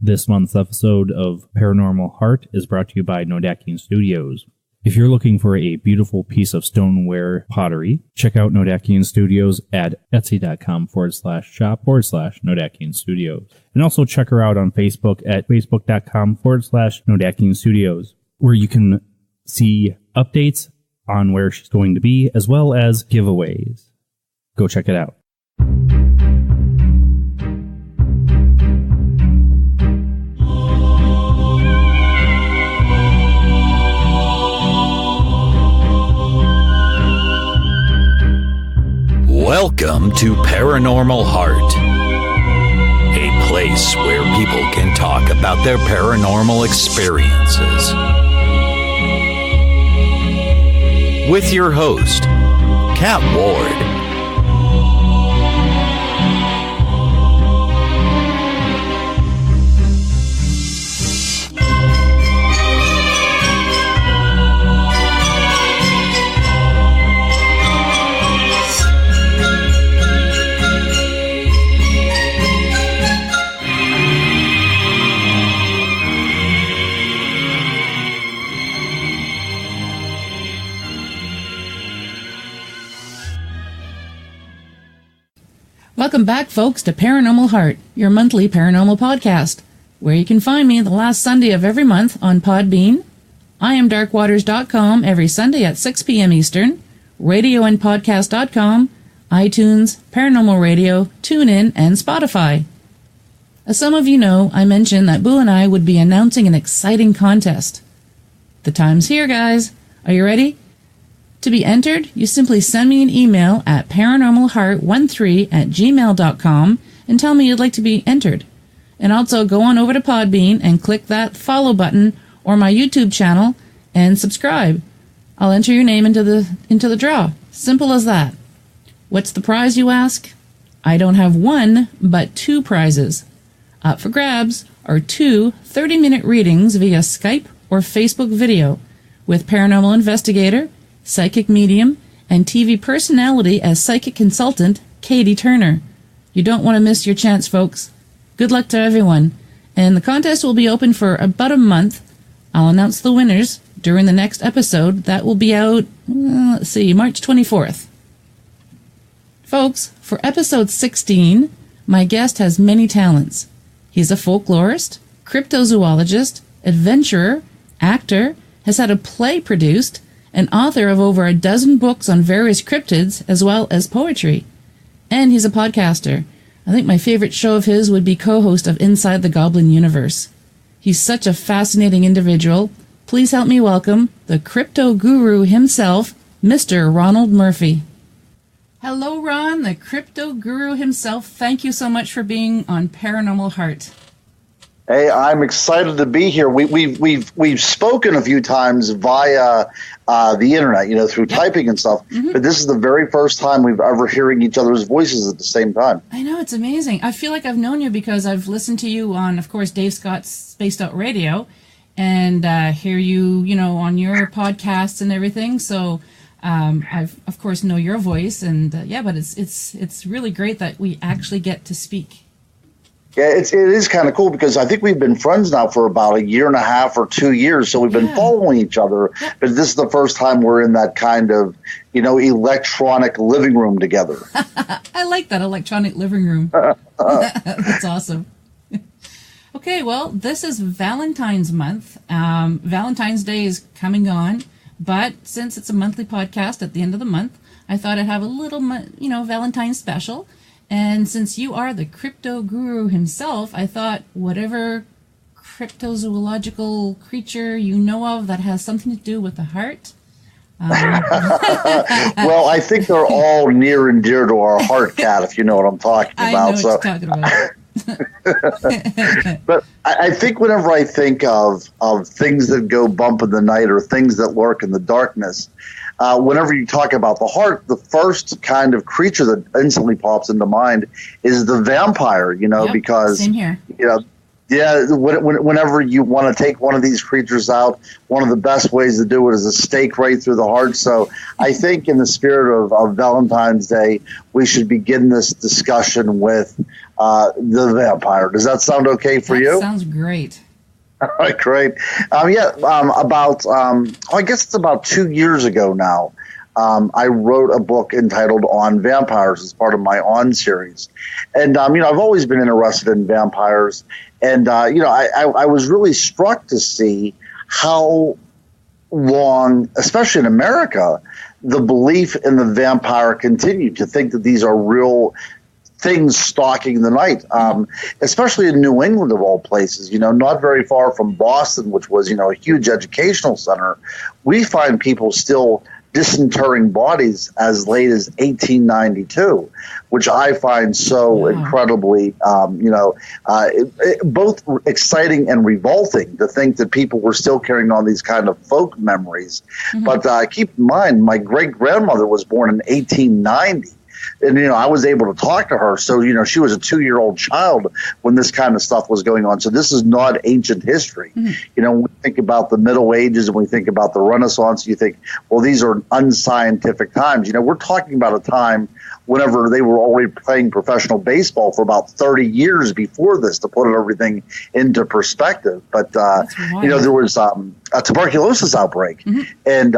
This month's episode of Paranormal Heart is brought to you by Nodakian Studios. If you're looking for a beautiful piece of stoneware pottery, check out Nodakian Studios at etsy.com/shop/Nodakian Studios. And also check her out on Facebook at facebook.com/Nodakian Studios, where you can see updates on where she's going to be, as well as giveaways. Go check it out. Welcome to Paranormal Heart, a place where people can talk about their paranormal experiences. With your host, Kat Ward. Welcome back, folks, to Paranormal Heart, your monthly paranormal podcast, where you can find me the last Sunday of every month on Podbean. I am darkwaters.com every Sunday at 6 p.m. Eastern, radioandpodcast.com, iTunes, Paranormal Radio, TuneIn, and Spotify. As some of you know, I mentioned that Boo and I would be announcing an exciting contest. The time's here, guys. Are you ready? To be entered, you simply send me an email at paranormalheart13@gmail.com and tell me you'd like to be entered. And also go on over to Podbean and click that follow button or my YouTube channel and subscribe. I'll enter your name into the draw. Simple as that. What's the prize, you ask? I don't have one, but two prizes. Up for grabs are two 30-minute readings via Skype or Facebook video with paranormal investigator, psychic medium, and TV personality as psychic consultant, Katie Turner. You don't want to miss your chance, folks. Good luck to everyone. And the contest will be open for about a month. I'll announce the winners during the next episode. That will be out, March 24th. Folks, for episode 16, my guest has many talents. He's a folklorist, cryptozoologist, adventurer, actor, has had a play produced, an author of over a dozen books on various cryptids, as well as poetry. And he's a podcaster. I think my favorite show of his would be co-host of Inside the Goblin Universe. He's such a fascinating individual. Please help me welcome the crypto guru himself, Mr. Ronald Murphy. Hello, Ron, the crypto guru himself. Thank you so much for being on Paranormal Heart. Hey, I'm excited to be here. We've spoken a few times via the internet, through typing and stuff. Mm-hmm. But this is the very first time we've ever hearing each other's voices at the same time. I know, it's amazing. I feel like I've known you because I've listened to you on, of course, Dave Scott's Spaced Out Radio, and hear you, on your podcasts and everything. So I've, of course, know your voice, and but it's really great that we actually get to speak. Yeah, it is kind of cool because I think we've been friends now for about a year and a half or 2 years. So we've been following each other. Yeah. But this is the first time we're in that kind of, electronic living room together. I like that electronic living room. That's awesome. Okay, well, this is Valentine's month. Valentine's Day is coming on. But since it's a monthly podcast at the end of the month, I thought I'd have a little, Valentine's special. And since you are the crypto guru himself, I thought whatever cryptozoological creature you know of that has something to do with the heart. Well, I think they're all near and dear to our heart, Kat, if you know what I'm talking about. I know what you're talking about. But I think whenever I think of things that go bump in the night or things that lurk in the darkness, whenever you talk about the heart, the first kind of creature that instantly pops into mind is the vampire, because, same here. Whenever you want to take one of these creatures out, one of the best ways to do it is a stake right through the heart. So I think in the spirit of Valentine's Day, we should begin this discussion with the vampire. Does that sound okay for you? Sounds great. All right, great. I guess it's about 2 years ago now. I wrote a book entitled On Vampires as part of my On series. And, I've always been interested in vampires. And, I was really struck to see how long, especially in America, the belief in the vampire continued, to think that these are real things stalking the night, especially in New England of all places, not very far from Boston, which was, a huge educational center. We find people still disinterring bodies as late as 1892, which I find so incredibly, both exciting and revolting to think that people were still carrying on these kind of folk memories. Mm-hmm. But keep in mind, my great-grandmother was born in 1890. And, I was able to talk to her. So, she was a 2-year-old child when this kind of stuff was going on. So this is not ancient history. Mm-hmm. When we think about the Middle Ages and we think about the Renaissance, you think, well, these are unscientific times. We're talking about a time whenever they were already playing professional baseball for about 30 years before this, to put everything into perspective. But, there was a tuberculosis outbreak. Mm-hmm. And,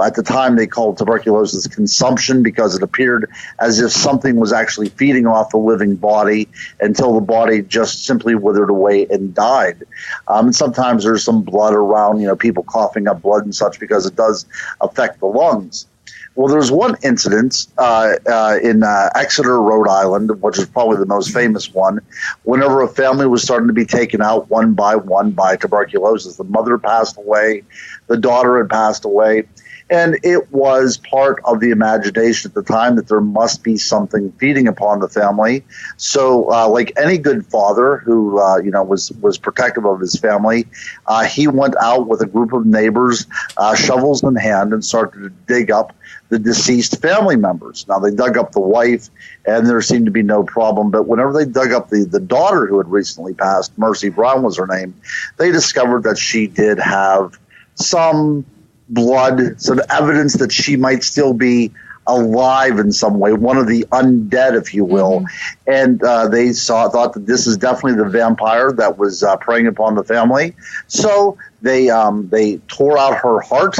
at the time they called tuberculosis consumption because it appeared as if something was actually feeding off the living body until the body just simply withered away and died. And sometimes there's some blood around, people coughing up blood and such, because it does affect the lungs. Well, there's one incident in Exeter, Rhode Island, which is probably the most famous one, whenever a family was starting to be taken out one by tuberculosis. The mother passed away, the daughter had passed away, and it was part of the imagination at the time that there must be something feeding upon the family. So like any good father who was protective of his family, he went out with a group of neighbors, shovels in hand, and started to dig up the deceased family members. Now, they dug up the wife, and there seemed to be no problem. But whenever they dug up the daughter who had recently passed, Mercy Brown was her name, they discovered that she did have some blood, some evidence that she might still be alive in some way, one of the undead, if you will. Mm-hmm. And they thought that this is definitely the vampire that was preying upon the family. So they tore out her heart.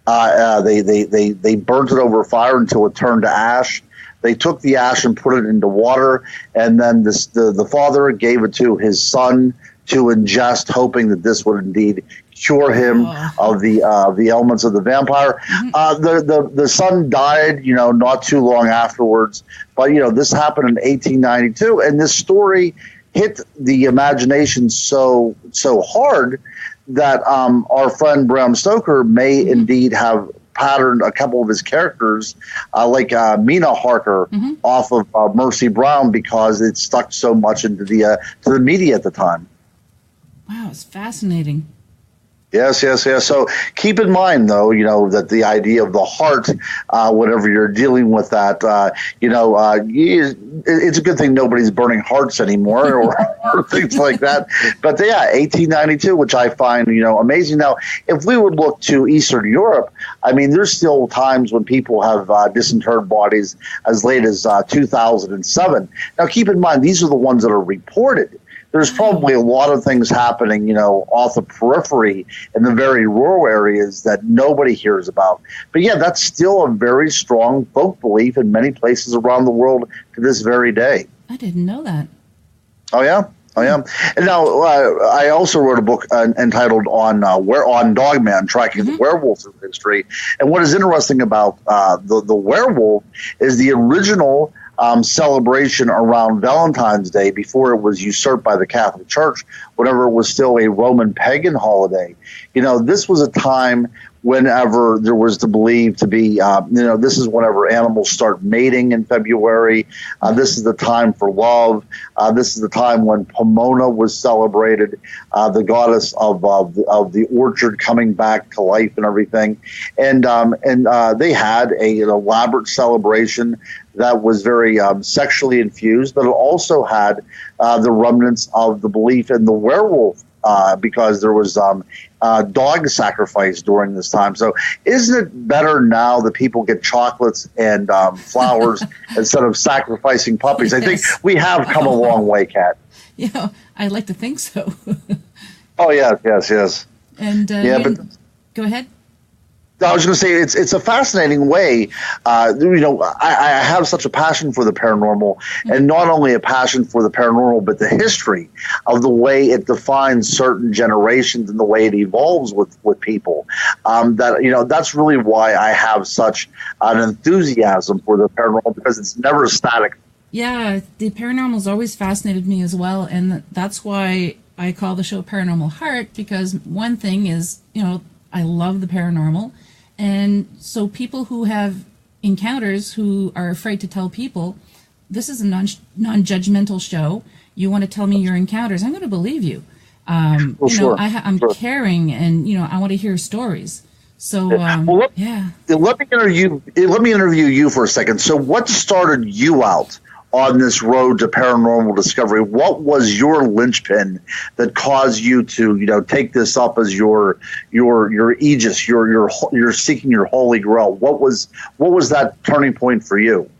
They burnt it over fire until it turned to ash. They took the ash and put it into water, and then the father gave it to his son to ingest, hoping that this would indeed cure him of the elements of the vampire. Mm-hmm. The son died, not too long afterwards. But this happened in 1892, and this story hit the imagination so hard that our friend Bram Stoker may indeed have patterned a couple of his characters, like Mina Harker, off of Mercy Brown, because it stuck so much into to the media at the time. Wow, it's fascinating. Yes. So keep in mind, though, that the idea of the heart, whenever you're dealing with that, it's a good thing nobody's burning hearts anymore or things like that. But 1892, which I find, amazing. Now, if we would look to Eastern Europe, I mean, there's still times when people have disinterred bodies as late as 2007. Now, keep in mind, these are the ones that are reported. There's probably a lot of things happening, off the periphery in the very rural areas that nobody hears about. But that's still a very strong folk belief in many places around the world to this very day. I didn't know that. Oh, yeah? And now I also wrote a book entitled on Dogman, tracking the werewolves of history. And what is interesting about the werewolf is the original celebration around Valentine's Day, before it was usurped by the Catholic Church, whenever it was still a Roman pagan holiday. This was a time whenever there was to believe to be, this is whenever animals start mating in February. This is the time for love. This is the time when Pomona was celebrated, the goddess of the orchard coming back to life and everything. And they had an elaborate celebration that was very sexually infused, but it also had the remnants of the belief in the werewolf, because there was dog sacrifice during this time. So isn't it better now that people get chocolates and flowers instead of sacrificing puppies? Yes. I think we have come a long way, Kat. Yeah, I'd like to think so. Oh, yes. And go ahead. I was going to say it's a fascinating way. I have such a passion for the paranormal, and not only a passion for the paranormal, but the history of the way it defines certain generations and the way it evolves with people. That's really why I have such an enthusiasm for the paranormal, because it's never static. Yeah, the paranormal's always fascinated me as well, and that's why I call the show Paranormal Heart, because one thing is, I love the paranormal. And so people who have encounters who are afraid to tell people, this is a non-judgmental show. You want to tell me your encounters, I'm going to believe you. Sure. I'm caring, and, I want to hear stories. So, Let me interview you for a second. So what started you out on this road to paranormal discovery? What was your linchpin that caused you to, take this up as your aegis, you're seeking your holy grail? What was that turning point for you?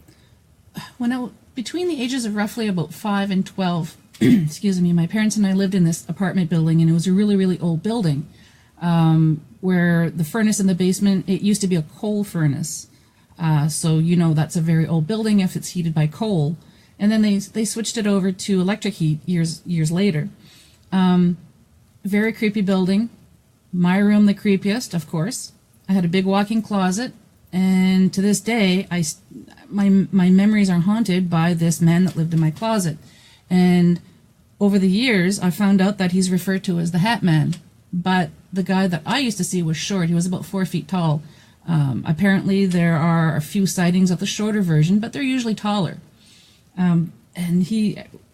Between the ages of roughly about 5 and 12, excuse me, my parents and I lived in this apartment building, and it was a really, really old building, where the furnace in the basement, it used to be a coal furnace. So that's a very old building if it's heated by coal. And then they switched it over to electric heat years later. Very creepy building. My room the creepiest, of course. I had a big walk-in closet, and to this day, my memories are haunted by this man that lived in my closet. And over the years, I found out that he's referred to as the Hat Man. But the guy that I used to see was short. He was about 4 feet tall. Apparently there are a few sightings of the shorter version, but they're usually taller. And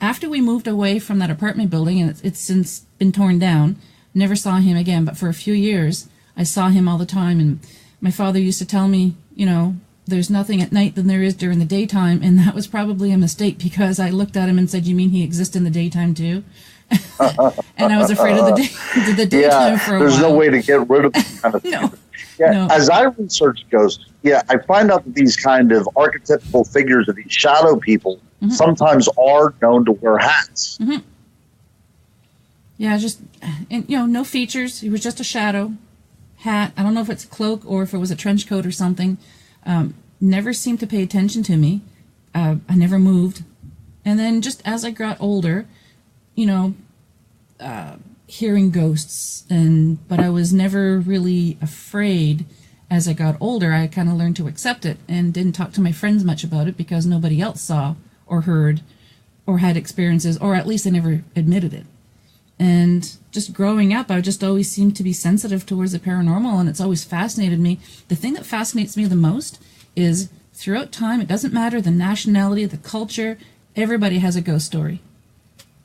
after we moved away from that apartment building, and it's since been torn down, never saw him again, but for a few years, I saw him all the time. And my father used to tell me, there's nothing at night than there is during the daytime. And that was probably a mistake, because I looked at him and said, you mean he exists in the daytime too? And I was afraid of the daytime for a while. There's no way to get rid of this kind of No. Yeah, No. As I research ghosts, I find out that these kind of archetypical figures of these shadow people sometimes are known to wear hats. Mm-hmm. Yeah, no features. He was just a shadow, hat. I don't know if it's a cloak or if it was a trench coat or something. Never seemed to pay attention to me. I never moved. And then just as I got older, hearing ghosts, but I was never really afraid. As I got older, I kind of learned to accept it and didn't talk to my friends much about it, because nobody else saw or heard or had experiences, or at least they never admitted it. And just growing up, I just always seemed to be sensitive towards the paranormal, and it's always fascinated me. The thing that fascinates me the most is throughout time, it doesn't matter the nationality, the culture, everybody has a ghost story.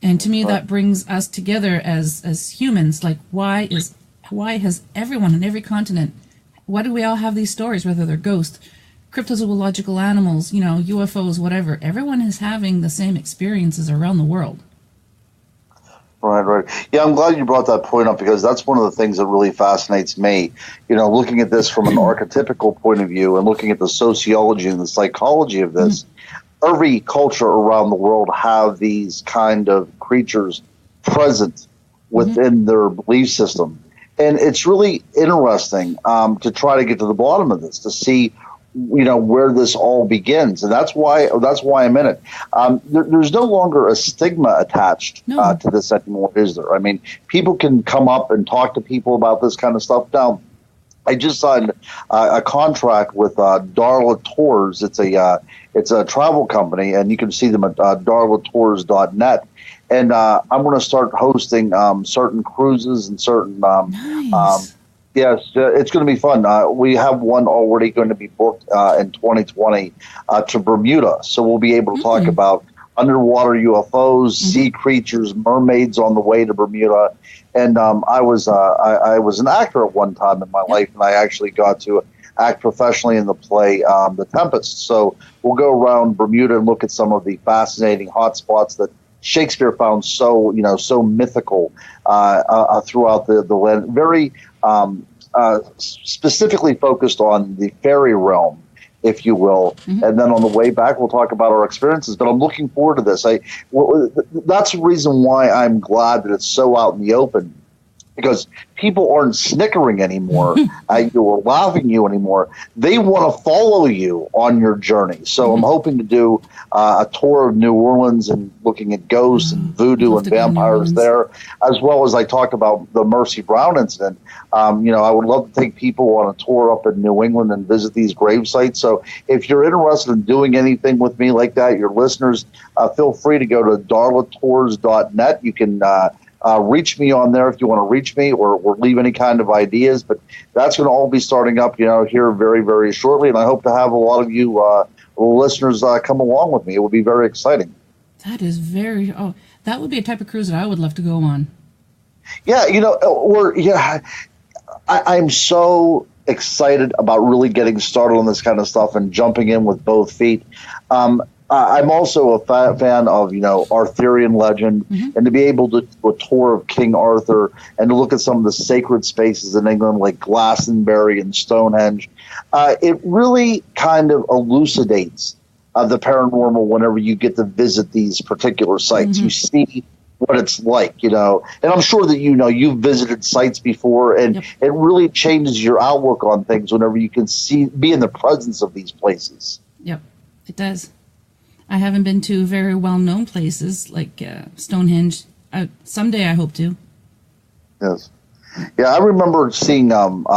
And to me, that brings us together as humans. Like, why has everyone on every continent, why do we all have these stories, whether they're ghosts, cryptozoological animals, UFOs, whatever? Everyone is having the same experiences around the world. Right. Yeah, I'm glad you brought that point up, because that's one of the things that really fascinates me. Looking at this from an archetypical point of view and looking at the sociology and the psychology of this, every culture around the world have these kind of creatures present within their belief system. And it's really interesting to try to get to the bottom of this, to see, where this all begins. And that's why I'm in it. There's no longer a stigma attached to this anymore, is there? I mean, people can come up and talk to people about this kind of stuff. Now, I just signed a contract with Darla Tours. It's a travel company, and you can see them at darlatours.net. And I'm going to start hosting certain cruises and certain. Nice. Yes, it's going to be fun. We have one already going to be booked in 2020 to Bermuda, so we'll be able to talk about underwater UFOs, sea creatures, mermaids on the way to Bermuda. And I was an actor at one time in my life, and I actually got to act professionally in the play The Tempest. So we'll go around Bermuda and look at some of the fascinating hot spots that Shakespeare found so mythical throughout the land. Very specifically focused on the fairy realm, if you will. Mm-hmm. And then on the way back, we'll talk about our experiences. But I'm looking forward to this. That's the reason why I'm glad that it's so out in the open, because people aren't snickering anymore at you or laughing at you anymore. They want to follow you on your journey. So I'm hoping to do a tour of New Orleans and looking at ghosts and voodoo and vampires there, as well as I talked about the Mercy Brown incident. I would love to take people on a tour up in New England and visit these grave sites. So if you're interested in doing anything with me like that, your listeners, feel free to go to darlatours.net. You can reach me on there if you want to reach me or leave any kind of ideas. But that's going to all be starting up, here very, very shortly. And I hope to have a lot of you listeners come along with me. It would be very exciting. That is that would be a type of cruise that I would love to go on. Yeah, I'm so excited about really getting started on this kind of stuff and jumping in with both feet. I'm also a fan of, Arthurian legend, and to be able to do a tour of King Arthur and to look at some of the sacred spaces in England like Glastonbury and Stonehenge. It really kind of elucidates the paranormal whenever you get to visit these particular sites. You see what it's like, and I'm sure that you've visited sites before, and it really changes your outlook on things whenever you can be in the presence of these places. Yep, it does. I haven't been to very well-known places like Stonehenge. Someday I hope to. Yes. Yeah, I remember seeing Loch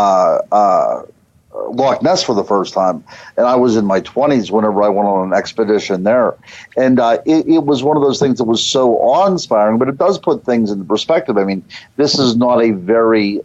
Ness for the first time, and I was in my 20s whenever I went on an expedition there. And it was one of those things that was so awe-inspiring, but it does put things into perspective. I mean, this is not a very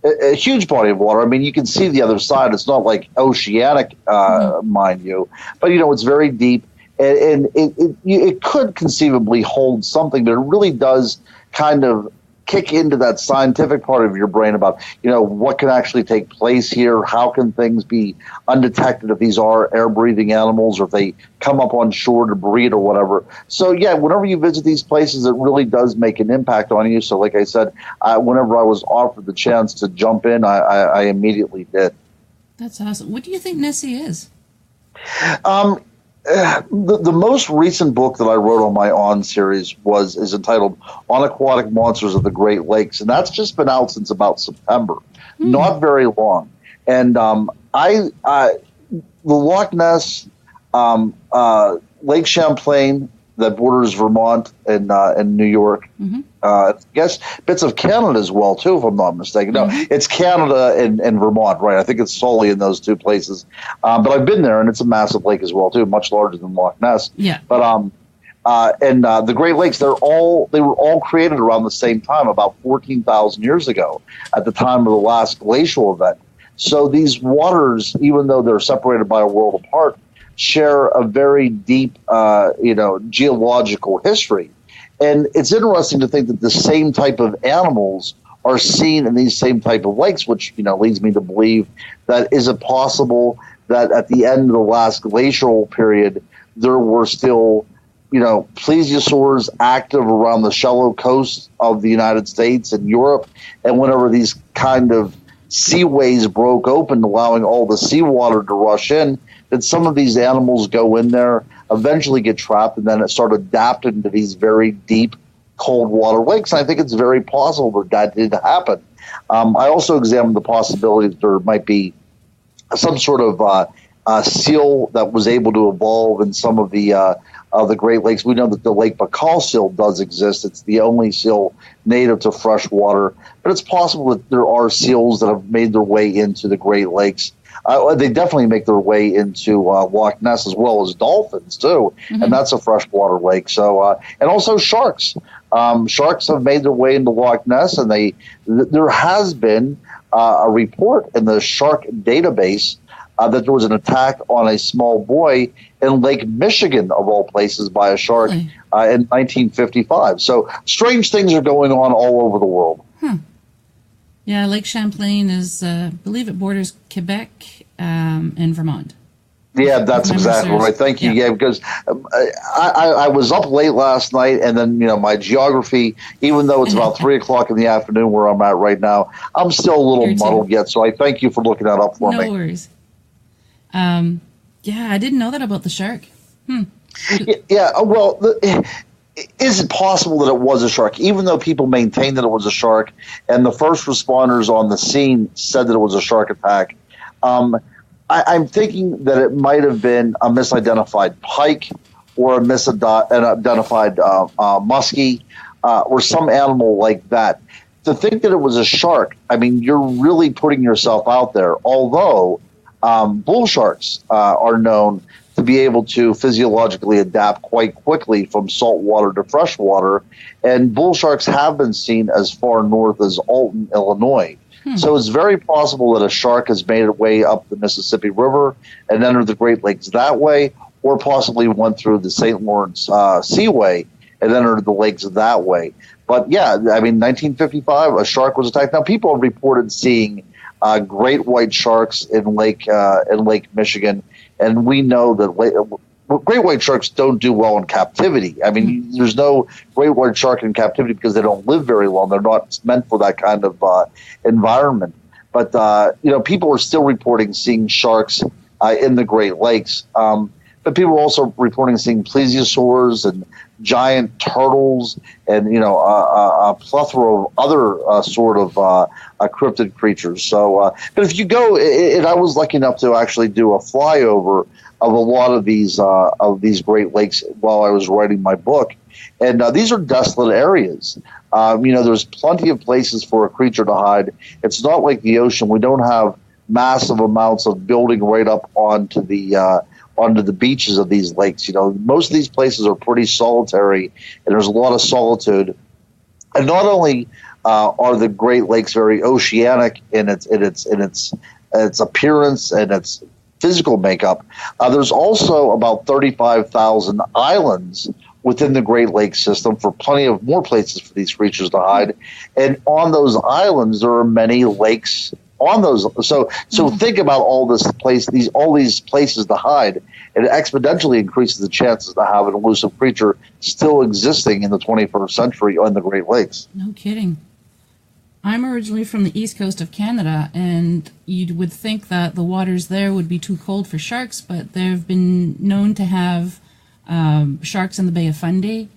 a huge body of water. I mean, you can see the other side. It's not like oceanic, mind you, but it's very deep, and it could conceivably hold something, but it really does kind of kick into that scientific part of your brain about, what can actually take place here? How can things be undetected if these are air-breathing animals or if they come up on shore to breed or whatever? So, yeah, whenever you visit these places, it really does make an impact on you. So, like I said, whenever I was offered the chance to jump in, I immediately did. That's awesome. What do you think Nessie is? The most recent book that I wrote on my On series is entitled On Aquatic Monsters of the Great Lakes, and that's just been out since about September, not very long. And the Loch Ness, Lake Champlain, that borders Vermont and New York, I guess bits of Canada as well too, if I'm not mistaken. No, it's Canada and Vermont, right? I think it's solely in those two places. But I've been there, and it's a massive lake as well too, much larger than Loch Ness. Yeah. But the Great Lakes, they were all created around the same time, about 14,000 years ago, at the time of the last glacial event. So these waters, even though they're separated by a world apart, share a very deep, geological history. And it's interesting to think that the same type of animals are seen in these same type of lakes, which, leads me to believe that is it possible that at the end of the last glacial period, there were still, plesiosaurs active around the shallow coast of the United States and Europe. And whenever these kind of seaways broke open, allowing all the seawater to rush in, that some of these animals go in there, eventually get trapped, and then it start adapting to these very deep, cold water lakes. And I think it's very possible that did happen. I also examined the possibility that there might be some sort of seal that was able to evolve in some of the Great Lakes. We know that the Lake Baikal seal does exist. It's the only seal native to fresh water. But it's possible that there are seals that have made their way into the Great Lakes. They definitely make their way into Loch Ness, as well as dolphins too, and that's a freshwater lake. So, and also sharks. Sharks have made their way into Loch Ness, and there has been a report in the shark database that there was an attack on a small boy in Lake Michigan, of all places, by a shark in 1955. So strange things are going on all over the world. Yeah, Lake Champlain is, I believe it borders Quebec and Vermont. Yeah, that's exactly right. Thank you. Yeah, because I was up late last night, and then my geography, even though it's about 3:00 in the afternoon where I'm at right now, I'm still a little muddled yet. So I thank you for looking that up for me. No worries. Yeah, I didn't know that about the shark. Yeah, well, is it possible that it was a shark? Even though people maintain that it was a shark, and the first responders on the scene said that it was a shark attack. I'm thinking that it might have been a misidentified pike or a misidentified muskie or some animal like that. To think that it was a shark, I mean, you're really putting yourself out there. Although bull sharks are known to be able to physiologically adapt quite quickly from salt water to fresh water, and bull sharks have been seen as far north as Alton, Illinois. So it's very possible that a shark has made its way up the Mississippi River and entered the Great Lakes that way, or possibly went through the St. Lawrence Seaway and entered the lakes that way. But yeah, I mean, 1955, a shark was attacked. Now, people have reported seeing great white sharks in Lake Michigan, and we know that great white sharks don't do well in captivity. I mean, there's no great white shark in captivity because they don't live very long. They're not meant for that kind of environment. But, people are still reporting seeing sharks in the Great Lakes. But people are also reporting seeing plesiosaurs and giant turtles and, a plethora of other sort of cryptid creatures. So, but if you go, and I was lucky enough to actually do a flyover of a lot of these Great Lakes while I was writing my book. And these are desolate areas. There's plenty of places for a creature to hide. It's not like the ocean. We don't have massive amounts of building right up onto the beaches of these lakes. Most of these places are pretty solitary, and there's a lot of solitude. And not only are the Great Lakes very oceanic in its appearance and its physical makeup, there's also about 35,000 islands within the Great Lakes system for plenty of more places for these creatures to hide. And on those islands, there are many lakes on those. So think about all these places to hide. It exponentially increases the chances to have an elusive creature still existing in the 21st century on the Great Lakes. No kidding. I'm originally from the east coast of Canada, and you would think that the waters there would be too cold for sharks, but they've been known to have sharks in the Bay of Fundy,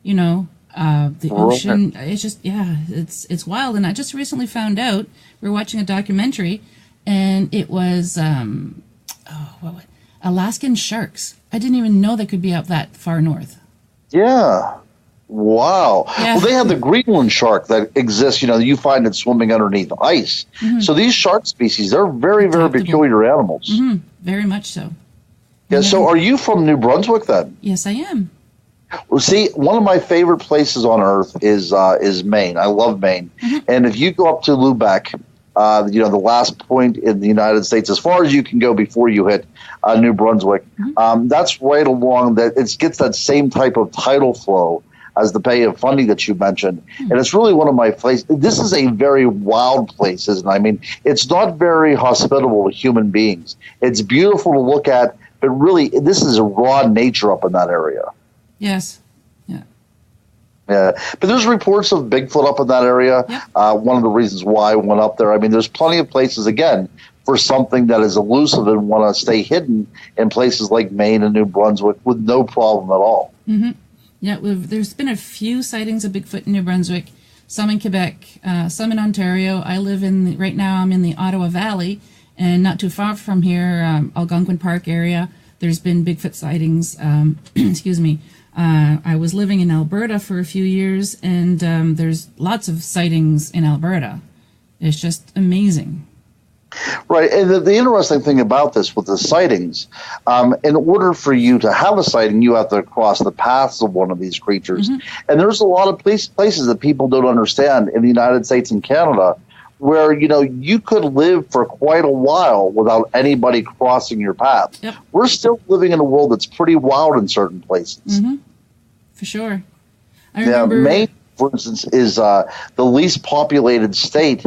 the ocean. It's just, it's wild. And I just recently found out, we were watching a documentary, and it was, Alaskan sharks. I didn't even know they could be up that far north. Yeah. Wow. Yeah. Well, they have the Greenland shark that exists, you find it swimming underneath ice. Mm-hmm. So these shark species, they're very, very peculiar animals. Mm-hmm. Very much so. Yeah. So are you from New Brunswick then? Yes, I am. Well, see, one of my favorite places on earth is Maine. I love Maine. Mm-hmm. And if you go up to Lubec, the last point in the United States, as far as you can go before you hit New Brunswick, mm-hmm. That's right along that. It gets that same type of tidal flow as the Bay of Fundy that you mentioned. Mm-hmm. And it's really one of my places. This is a very wild place, isn't it? I mean, it's not very hospitable to human beings. It's beautiful to look at, but really, this is a raw nature up in that area. Yes. Yeah. Yeah. But there's reports of Bigfoot up in that area. Yep. One of the reasons why I went up there. I mean, there's plenty of places, again, for something that is elusive and want to stay hidden in places like Maine and New Brunswick with no problem at all. Mm-hmm. Yeah, there's been a few sightings of Bigfoot in New Brunswick, some in Quebec, some in Ontario. Right now I'm in the Ottawa Valley, and not too far from here, Algonquin Park area, there's been Bigfoot sightings. Excuse me. I was living in Alberta for a few years, and there's lots of sightings in Alberta. It's just amazing. Right. And the interesting thing about this with the sightings, in order for you to have a sighting, you have to cross the paths of one of these creatures. Mm-hmm. And there's a lot of places that people don't understand in the United States and Canada where, you could live for quite a while without anybody crossing your path. Yep. We're still living in a world that's pretty wild in certain places. Mm-hmm. For sure. I remember... Maine, for instance, is the least populated state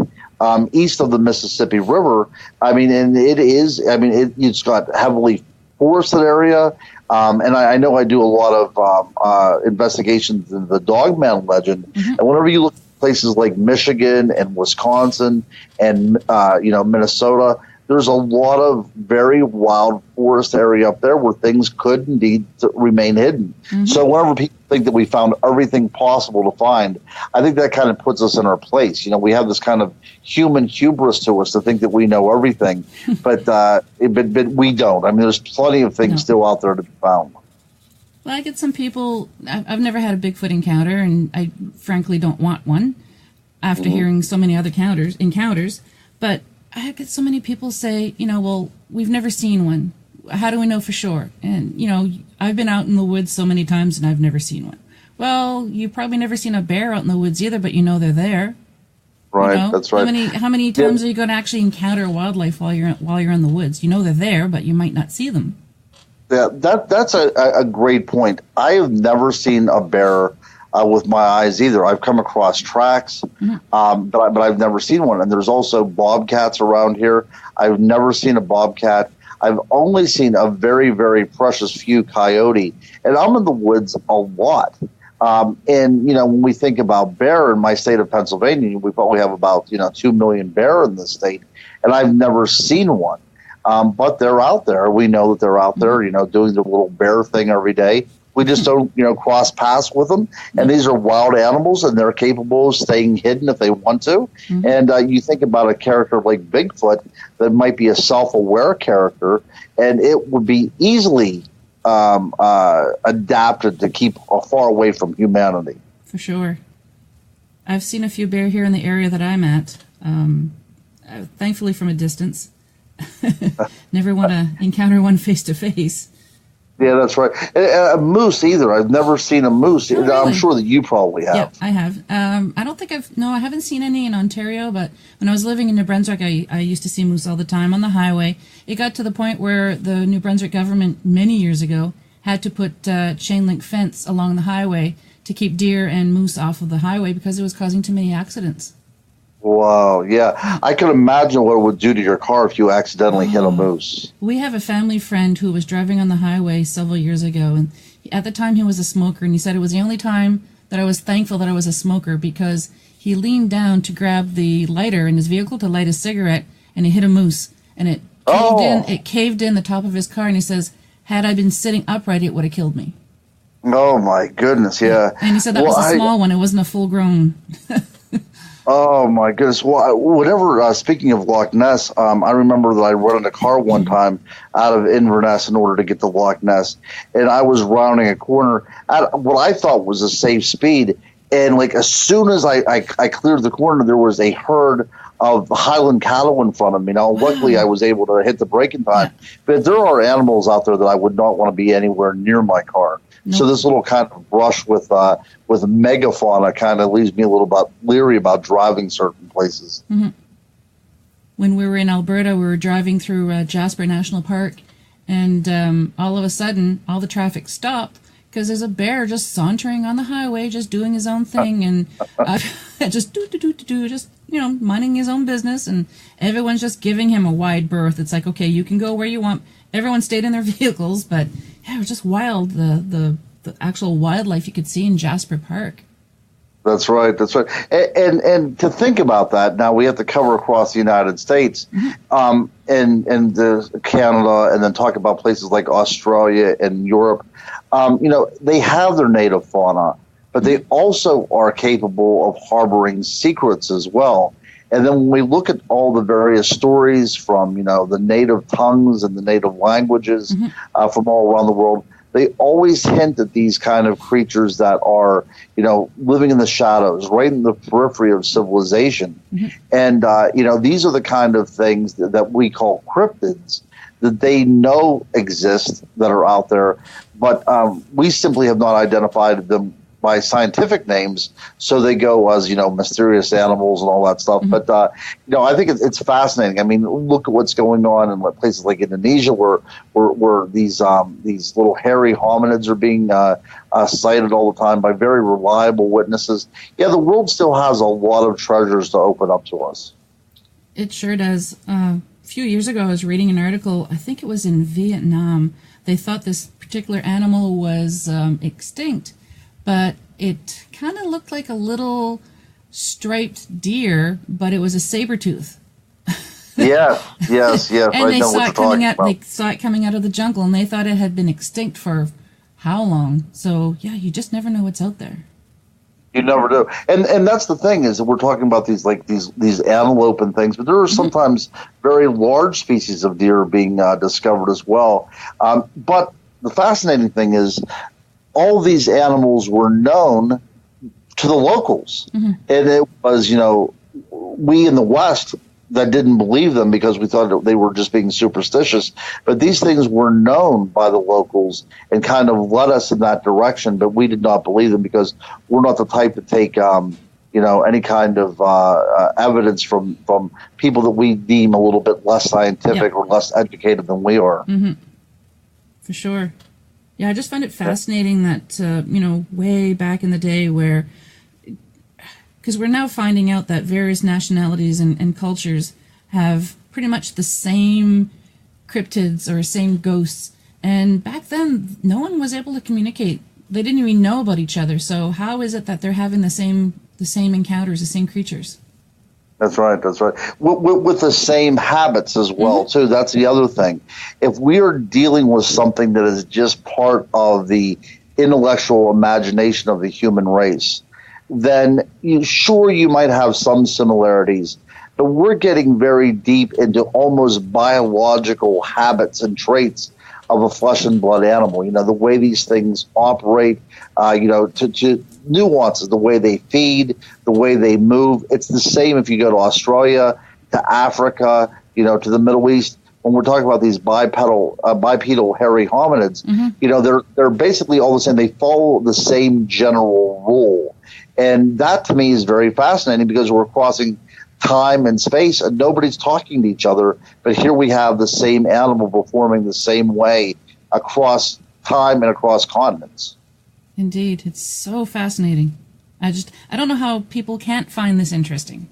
east of the Mississippi River. I mean, and it's got heavily forested area. And I know I do a lot of investigations in the Dogman legend. And whenever you look at places like Michigan and Wisconsin and, Minnesota, there's a lot of very wild forest area up there where things could indeed remain hidden. So whenever people think that we found everything possible to find, I think that kind of puts us in our place. We have this kind of human hubris to us to think that we know everything, but we don't. I mean, there's plenty of things still out there to be found. Well, I get some people, I've never had a Bigfoot encounter, and I frankly don't want one after hearing so many other encounters, but I get so many people say, well, we've never seen one. How do we know for sure? And, I've been out in the woods so many times and I've never seen one. Well, you've probably never seen a bear out in the woods either, but they're there. Right, that's right. How many times are you going to actually encounter wildlife while you're in the woods? They're there, but you might not see them. Yeah, that's a great point. I have never seen a bear with my eyes either. I've come across tracks, but I've never seen one. And there's also bobcats around here. I've never seen a bobcat. I've only seen a very, very precious few coyote. And I'm in the woods a lot. When we think about bear in my state of Pennsylvania, we probably have about 2 million bear in the state, and I've never seen one. But they're out there. We know that they're out there, doing their little bear thing every day. We just don't, cross paths with them. And these are wild animals, and they're capable of staying hidden if they want to. And you think about a character like Bigfoot that might be a self-aware character, and it would be easily adapted to keep far away from humanity. For sure. I've seen a few bear here in the area that I'm at, thankfully from a distance. Never want to encounter one face-to-face. Yeah, that's right. A moose either. I've never seen a moose. Oh, really? I'm sure that you probably have. Yeah, I have. I haven't seen any in Ontario, but when I was living in New Brunswick, I used to see moose all the time on the highway. It got to the point where the New Brunswick government many years ago had to put chain link fence along the highway to keep deer and moose off of the highway because it was causing too many accidents. Wow, yeah. I can imagine what it would do to your car if you accidentally hit a moose. We have a family friend who was driving on the highway several years ago, and at the time he was a smoker, and he said it was the only time that I was thankful that I was a smoker because he leaned down to grab the lighter in his vehicle to light a cigarette, and he hit a moose, and it caved in the top of his car, and he says, had I been sitting upright, it would have killed me. Oh, my goodness, yeah. And he said that was a small one. It wasn't a full-grown. Oh, my goodness. Well, speaking of Loch Ness, I remember that I rented a car one time out of Inverness in order to get to Loch Ness, and I was rounding a corner at what I thought was a safe speed, and as soon as I cleared the corner, there was a herd of Highland cattle in front of me. Now, luckily, I was able to hit the brake in time, but there are animals out there that I would not want to be anywhere near my car. Nope. So this little kind of brush with megafauna kind of leaves me a little bit leery about driving certain places. Mm-hmm. When we were in Alberta, we were driving through Jasper National Park, and all of a sudden, all the traffic stopped because there's a bear just sauntering on the highway, just doing his own thing, and just minding his own business, and everyone's just giving him a wide berth. It's like, okay, you can go where you want. Everyone stayed in their vehicles, but yeah, it was just wild, the actual wildlife you could see in Jasper Park. That's right. That's right. And to think about that, now we have to cover across the United States, and Canada, and then talk about places like Australia and Europe. They have their native fauna, but they also are capable of harboring secrets as well. And then when we look at all the various stories from, the native tongues and the native languages from all around the world, they always hint at these kind of creatures that are, living in the shadows, right in the periphery of civilization. And, these are the kind of things that we call cryptids that they know exist, that are out there, but we simply have not identified them by scientific names, so they go as mysterious animals and all that stuff. But I think it's fascinating. I mean, look at what's going on in places like Indonesia, where these little hairy hominids are being cited all the time by very reliable witnesses. Yeah, the world still has a lot of treasures to open up to us. It sure does. A few years ago, I was reading an article, I think it was in Vietnam. They thought this particular animal was extinct, but it kind of looked like a little striped deer, but it was a saber-tooth. Yes. And I they know saw what it coming you're out. talking They saw it coming out of the jungle, and they thought it had been extinct for how long? So yeah, you just never know what's out there. You never do, and that's the thing is that we're talking about these antelope and things, but there are sometimes very large species of deer being discovered as well. But the fascinating thing is, all these animals were known to the locals, and it was we in the West that didn't believe them because we thought they were just being superstitious. But these things were known by the locals and kind of led us in that direction. But we did not believe them because we're not the type to take, any kind of evidence from people that we deem a little bit less scientific or less educated than we are. Mm-hmm. For sure. Yeah, I just find it fascinating that, way back in the day where, because we're now finding out that various nationalities and cultures have pretty much the same cryptids or same ghosts. And back then, no one was able to communicate. They didn't even know about each other. So how is it that they're having the same encounters, the same creatures? That's right. With the same habits as well, too. That's the other thing. If we are dealing with something that is just part of the intellectual imagination of the human race, then you might have some similarities, but we're getting very deep into almost biological habits and traits of a flesh and blood animal. The way these things operate, to nuances, the way they feed, the way they move. It's the same if you go to Australia, to Africa, to the Middle East. When we're talking about these bipedal hairy hominids, they're basically all the same. They follow the same general rule. And that to me is very fascinating because we're crossing time and space and nobody's talking to each other. But here we have the same animal performing the same way across time and across continents. Indeed. It's so fascinating. I don't know how people can't find this interesting.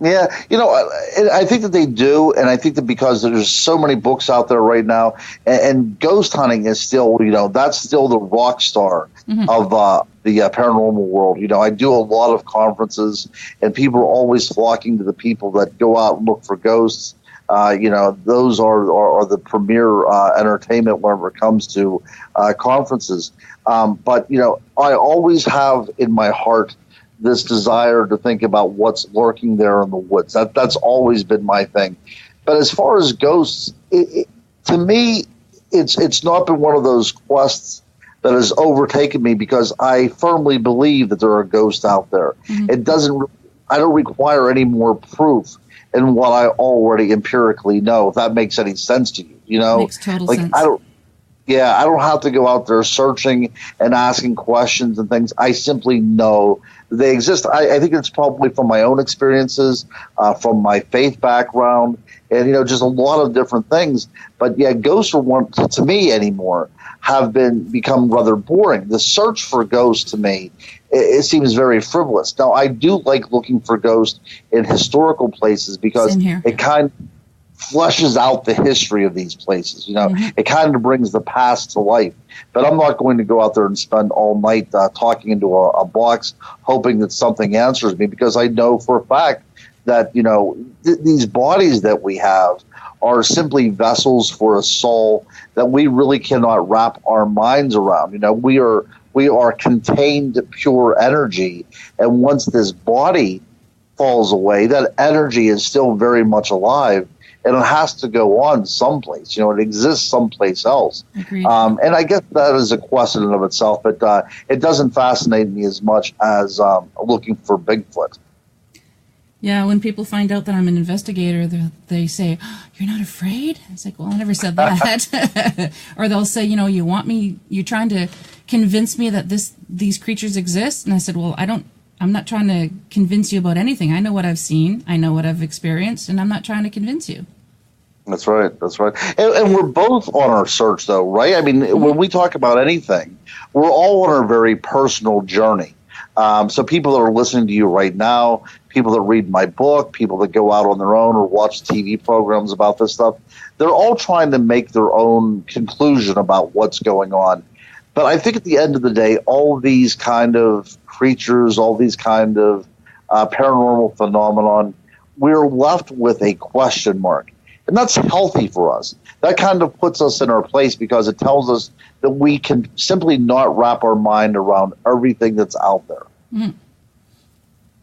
Yeah, I think that they do, and I think that because there's so many books out there right now, and ghost hunting is still, that's still the rock star of the paranormal world. I do a lot of conferences, and people are always flocking to the people that go out and look for ghosts. Those are the premier entertainment whenever it comes to conferences. But I always have in my heart this desire to think about what's lurking there in the woods. That's always been my thing. But as far as ghosts, to me, it's not been one of those quests that has overtaken me because I firmly believe that there are ghosts out there. I don't require any more proof in what I already empirically know, if that makes any sense to you. Makes total sense. I don't have to go out there searching and asking questions and things. I simply know they exist. I think it's probably from my own experiences, from my faith background, and just a lot of different things. But yeah, ghosts are to me anymore have become rather boring. The search for ghosts to me, it seems very frivolous. Now I do like looking for ghosts in historical places because it kind of fleshes out the history of these places. It kind of brings the past to life. But I'm not going to go out there and spend all night talking into a box hoping that something answers me, because I know for a fact that, these bodies that we have are simply vessels for a soul that we really cannot wrap our minds around. We are contained pure energy. And once this body falls away, that energy is still very much alive. And it has to go on someplace. It exists someplace else. Agreed. And I guess that is a question in and of itself, but it doesn't fascinate me as much as looking for Bigfoot. Yeah, when people find out that I'm an investigator, they say, oh, "You're not afraid?" It's like, well, I never said that. Or they'll say, you're trying to convince me that these creatures exist. And I said, well, I'm not trying to convince you about anything. I know what I've seen. I know what I've experienced, and I'm not trying to convince you. That's right. And we're both on our search, though, right? I mean, when we talk about anything, we're all on our very personal journey. So people that are listening to you right now, people that read my book, people that go out on their own or watch TV programs about this stuff, they're all trying to make their own conclusion about what's going on. But I think at the end of the day, all these kind of creatures, all these kind of paranormal phenomenon, we're left with a question mark. And that's healthy for us. That kind of puts us in our place because it tells us that we can simply not wrap our mind around everything that's out there. Mm.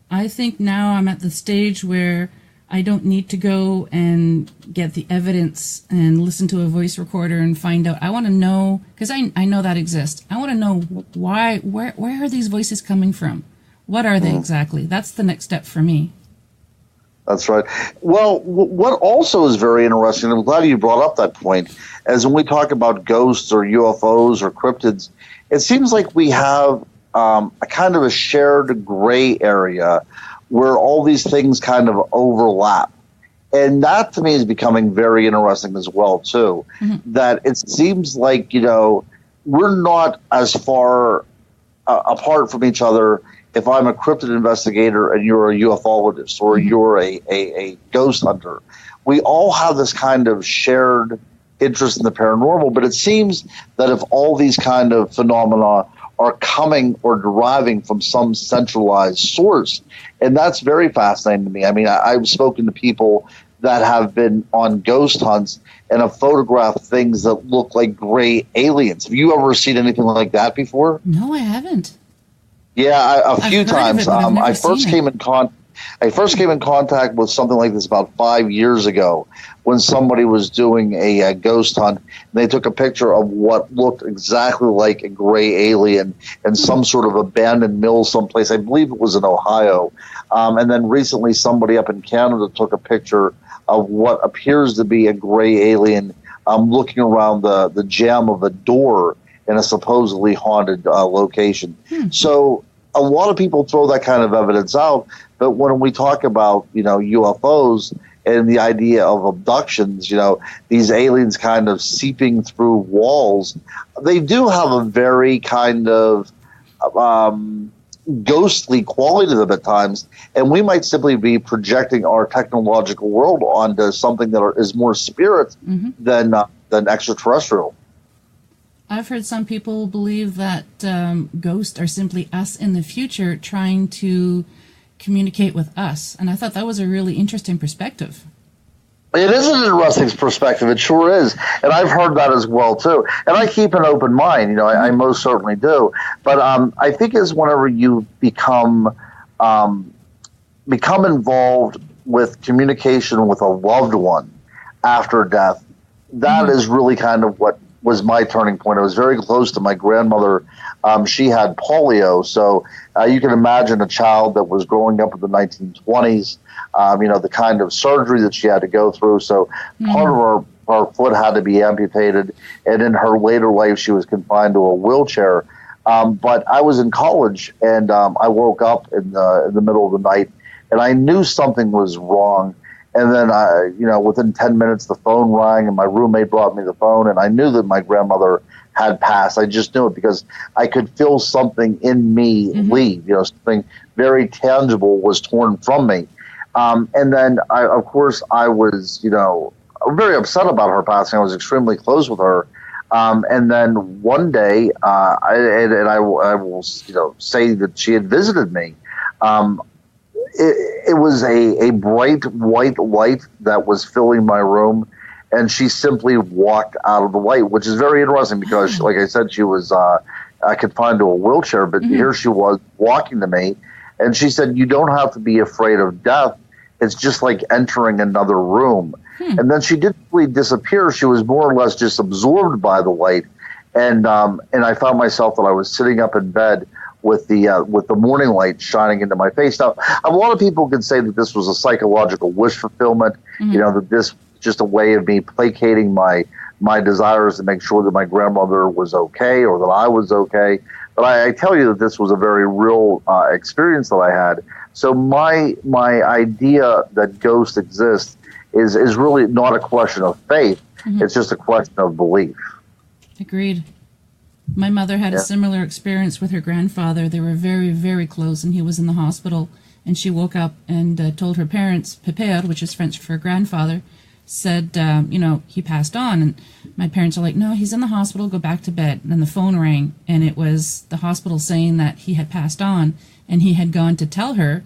I think now I'm at the stage where I don't need to go and get the evidence and listen to a voice recorder and find out. I want to know, because I know that exists. I want to know where are these voices coming from? What are they exactly? That's the next step for me. That's right. Well, what also is very interesting, and I'm glad you brought up that point, is when we talk about ghosts or UFOs or cryptids, it seems like we have a kind of a shared gray area where all these things kind of overlap. And that, to me, is becoming very interesting as well, too, that it seems like, we're not as far apart from each other if I'm a cryptid investigator and you're a ufologist or you're a ghost hunter. We all have this kind of shared interest in the paranormal, but it seems that if all these kind of phenomena are coming or deriving from some centralized source, and that's very fascinating to me. I mean, I've spoken to people that have been on ghost hunts and have photographed things that look like gray aliens. Have you ever seen anything like that before? No, I haven't. Yeah, a few times. I first came in contact with something like this about 5 years ago when somebody was doing a ghost hunt. And they took a picture of what looked exactly like a gray alien in some sort of abandoned mill someplace. I believe it was in Ohio. And then recently somebody up in Canada took a picture of what appears to be a gray alien looking around the jamb of a door in a supposedly haunted location. So a lot of people throw that kind of evidence out, but when we talk about, UFOs and the idea of abductions, these aliens kind of seeping through walls, they do have a very kind of ghostly quality to them at times, and we might simply be projecting our technological world onto something that is more spirit than extraterrestrial. I've heard some people believe that ghosts are simply us in the future trying to communicate with us. And I thought that was a really interesting perspective. It is an interesting perspective. It sure is. And I've heard that as well, too. And I keep an open mind. I most certainly do. But I think it's whenever you become involved with communication with a loved one after death, that is really kind of what was my turning point. I was very close to my grandmother. She had polio, so you can imagine a child that was growing up in the 1920s, the kind of surgery that she had to go through. So part of her foot had to be amputated, and in her later life, she was confined to a wheelchair. But I was in college, and I woke up in the middle of the night, and I knew something was wrong. And then, within 10 minutes, the phone rang, and my roommate brought me the phone, and I knew that my grandmother had passed. I just knew it because I could feel something in me leave. Something very tangible was torn from me. And then, I was, very upset about her passing. I was extremely close with her. And then one day, I will say that she had visited me. It was a bright white light that was filling my room, and she simply walked out of the light, which is very interesting because, like I said, she was confined to a wheelchair, but here she was walking to me, and she said, "You don't have to be afraid of death. It's just like entering another room." And then she didn't really disappear. She was more or less just absorbed by the light, and I found myself that I was sitting up in bed with the morning light shining into my face. Now, a lot of people could say that this was a psychological wish fulfillment, that this was just a way of me placating my desires to make sure that my grandmother was okay or that I was okay. But I tell you that this was a very real experience that I had. So my idea that ghosts exist is really not a question of faith. It's just a question of belief. Agreed. My mother had a similar experience with her grandfather. They were very, very close, and he was in the hospital. And she woke up and told her parents, pépère, which is French for grandfather, said, he passed on. And my parents are like, no, he's in the hospital, go back to bed. And then the phone rang, and it was the hospital saying that he had passed on. And he had gone to tell her,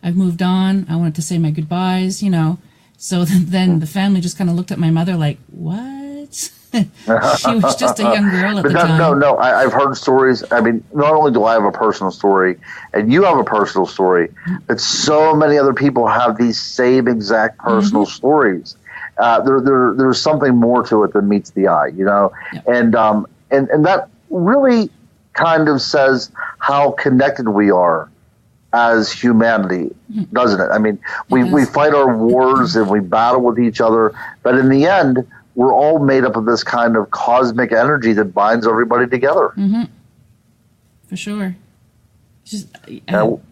I've moved on, I wanted to say my goodbyes, So then the family just kind of looked at my mother like, what? She was just a young girl at the time. No, I've heard stories. I mean, not only do I have a personal story, and you have a personal story, but so many other people have these same exact personal stories. There's something more to it than meets the eye, Yep. And that really kind of says how connected we are as humanity, doesn't it? I mean, we fight our wars and we battle with each other, but in the end, we're all made up of this kind of cosmic energy that binds everybody together. Mm-hmm. For sure. Just, no,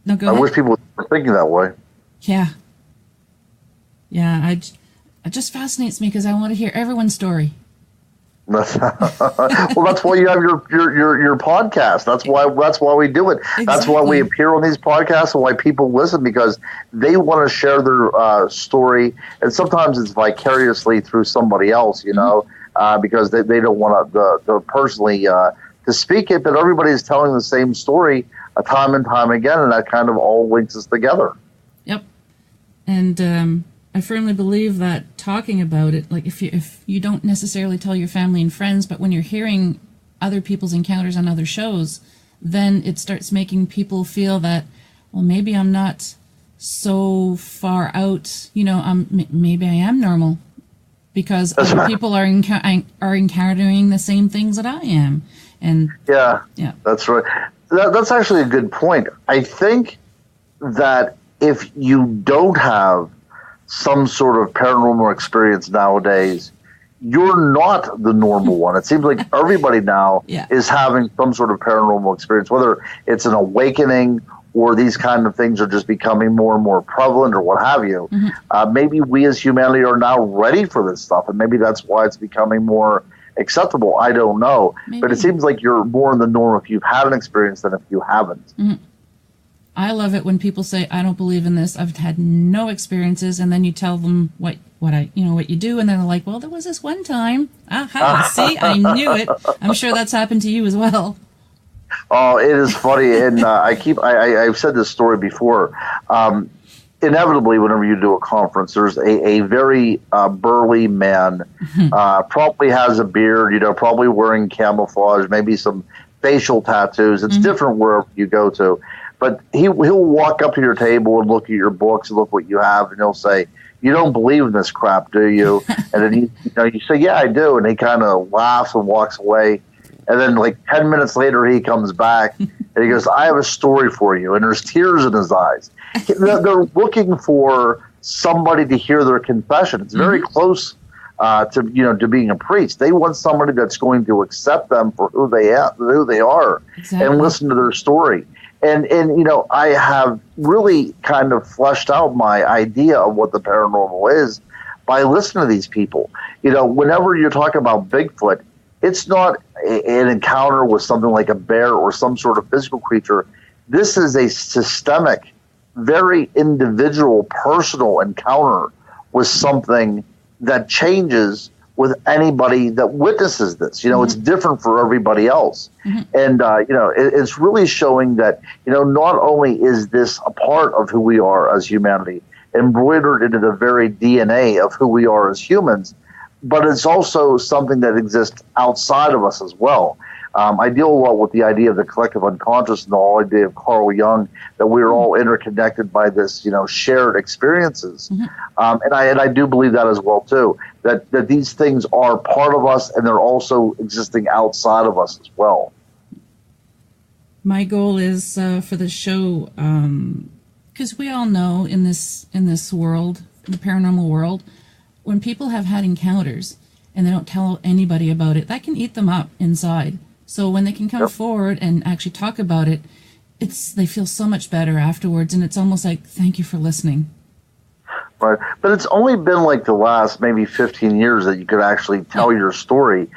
go ahead. I wish people were thinking that way. Yeah. Yeah, it just fascinates me because I want to hear everyone's story. Well, that's why you have your podcast. That's why we do it. Exactly. That's why we appear on these podcasts and why people listen, because they want to share their story, and sometimes it's vicariously through somebody else, because they don't want to personally to speak it, but everybody's telling the same story time and time again, and that kind of all links us together. Yep, and I firmly believe that talking about it, like if you don't necessarily tell your family and friends, but when you're hearing other people's encounters on other shows, then it starts making people feel that, well, maybe I'm not so far out, maybe I am normal, because other people are encountering the same things that I am. And yeah, that's right. That's actually a good point. I think that if you don't have some sort of paranormal experience nowadays, you're not the normal one. It seems like everybody now is having some sort of paranormal experience, whether it's an awakening or these kind of things are just becoming more and more prevalent or what have you. Mm-hmm. Maybe we as humanity are now ready for this stuff, and maybe that's why it's becoming more acceptable. I don't know. Maybe. But it seems like you're more in the norm if you've had an experience than if you haven't. Mm-hmm. I love it when people say, I don't believe in this, I've had no experiences, and then you tell them what you do, and then they're like, well, there was this one time. Aha, see, I knew it. I'm sure that's happened to you as well. Oh, it is funny, and I've said this story before. Inevitably, whenever you do a conference, there's a very burly man, probably has a beard, probably wearing camouflage, maybe some facial tattoos. It's different wherever you go to. But he'll walk up to your table and look at your books and look what you have, and he'll say, "You don't believe in this crap, do you?" And then you say, "Yeah, I do." And he kind of laughs and walks away. And then like 10 minutes later, he comes back and he goes, "I have a story for you." And there's tears in his eyes. They're looking for somebody to hear their confession. It's very close to being a priest. They want somebody that's going to accept them for who they are, exactly, and listen to their story. And I have really kind of fleshed out my idea of what the paranormal is by listening to these people. Whenever you're talking about Bigfoot, it's not an encounter with something like a bear or some sort of physical creature. This is a systemic, very individual, personal encounter with something that changes with anybody that witnesses this. It's different for everybody else. And, it's really showing that, not only is this a part of who we are as humanity, embroidered into the very DNA of who we are as humans, but it's also something that exists outside of us as well. I deal a lot with the idea of the collective unconscious and the whole idea of Carl Jung, that we're all interconnected by this, shared experiences. And I do believe that as well, too, that these things are part of us and they're also existing outside of us as well. My goal is for the show, because we all know in this world, the paranormal world, when people have had encounters and they don't tell anybody about it, that can eat them up inside. So when they can come forward and actually talk about it, they feel so much better afterwards, and it's almost like, thank you for listening. Right. But it's only been like the last maybe 15 years that you could actually tell your story.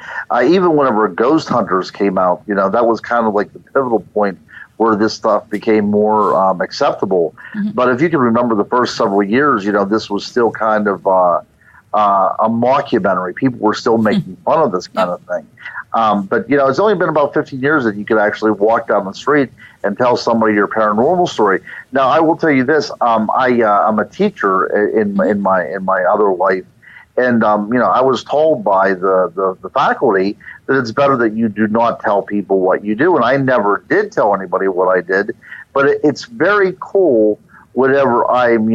Even whenever Ghost Hunters came out, that was kind of like the pivotal point where this stuff became more acceptable. Mm-hmm. But if you can remember the first several years, this was still kind of a mockumentary. People were still making fun of this kind of thing. But it's only been about 15 years that you could actually walk down the street and tell somebody your paranormal story. Now, I will tell you this: I'm a teacher in my other life, and I was told by the faculty that it's better that you do not tell people what you do, and I never did tell anybody what I did. But it's very cool whenever I'm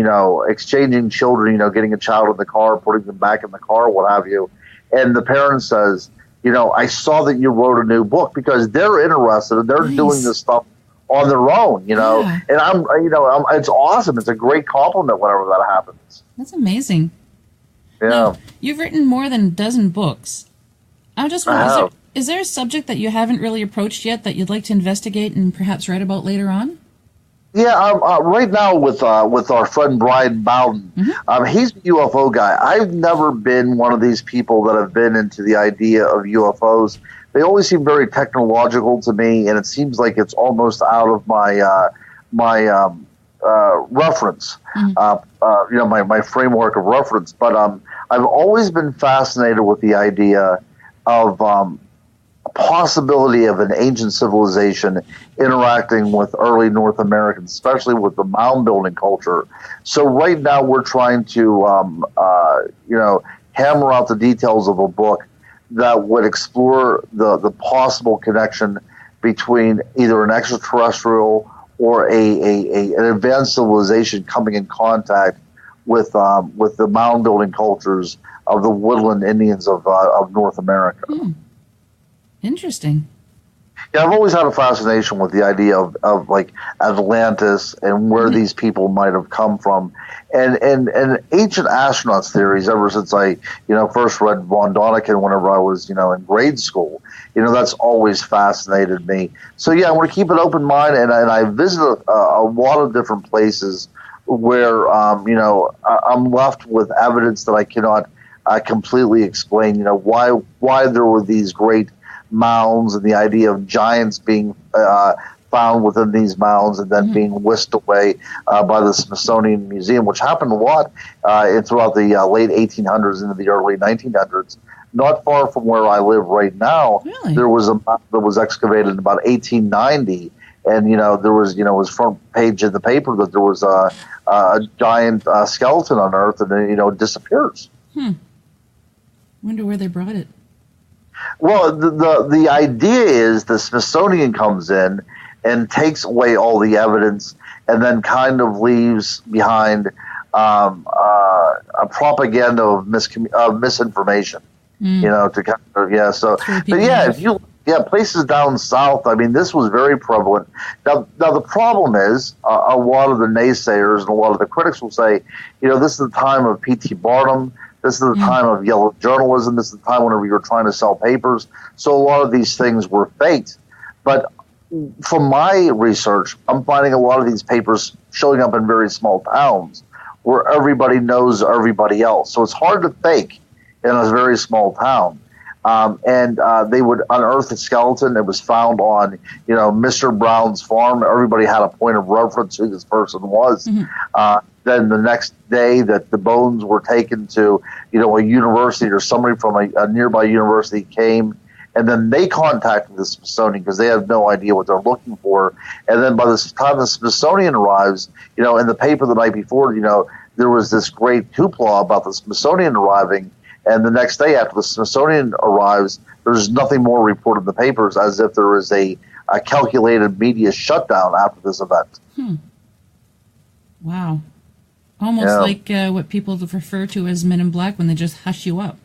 exchanging children, getting a child in the car, putting them back in the car, what have you, and the parent says, I saw that you wrote a new book, because they're interested and they're doing this stuff on their own, Yeah. And it's awesome. It's a great compliment whenever that happens. That's amazing. Yeah. Now, you've written more than a dozen books. I'm just wondering, is there a subject that you haven't really approached yet that you'd like to investigate and perhaps write about later on? Yeah, right now with our friend Brian Bowden, he's a UFO guy. I've never been one of these people that have been into the idea of UFOs. They always seem very technological to me, and it seems like it's almost out of my reference, my framework of reference. But I've always been fascinated with the idea of possibility of an ancient civilization interacting with early North Americans, especially with the mound building culture. So right now we're trying to, hammer out the details of a book that would explore the possible connection between either an extraterrestrial or an advanced civilization coming in contact with the mound building cultures of the woodland Indians of North America. Interesting. Yeah, I've always had a fascination with the idea of like Atlantis and where these people might have come from, and ancient astronauts theories ever since I first read von Däniken whenever I was in grade school. That's always fascinated me. So yeah, I want to keep an open mind, and I visit a lot of different places where I'm left with evidence that I cannot completely explain. Why there were these great mounds, and the idea of giants being found within these mounds and then being whisked away by the Smithsonian Museum, which happened a lot throughout the late 1800s into the early 1900s. Not far from where I live right now, really? There was a mount that was excavated in about 1890, and there was it was front page in the paper that there was a giant skeleton unearthed, and then it disappears. Wonder where they brought it. Well, the idea is the Smithsonian comes in and takes away all the evidence, and then kind of leaves behind a propaganda of misinformation. To kind of So, but yeah, places down south. I mean, this was very prevalent. Now the problem is a lot of the naysayers and a lot of the critics will say, this is the time of P.T. Barnum. This is the time of yellow journalism. This is the time whenever you're trying to sell papers. So a lot of these things were faked. But from my research, I'm finding a lot of these papers showing up in very small towns where everybody knows everybody else. So it's hard to fake in a very small town. And they would unearth a skeleton. It was found on, Mr. Brown's farm. Everybody had a point of reference who this person was. Then the next day that the bones were taken to, a university, or somebody from a nearby university came, and then they contacted the Smithsonian because they have no idea what they're looking for. And then by the time the Smithsonian arrives, in the paper the night before, there was this great hoopla about the Smithsonian arriving. And the next day after the Smithsonian arrives, there's nothing more reported in the papers, as if there is a calculated media shutdown after this event. Wow. Almost like what people refer to as Men in Black when they just hush you up.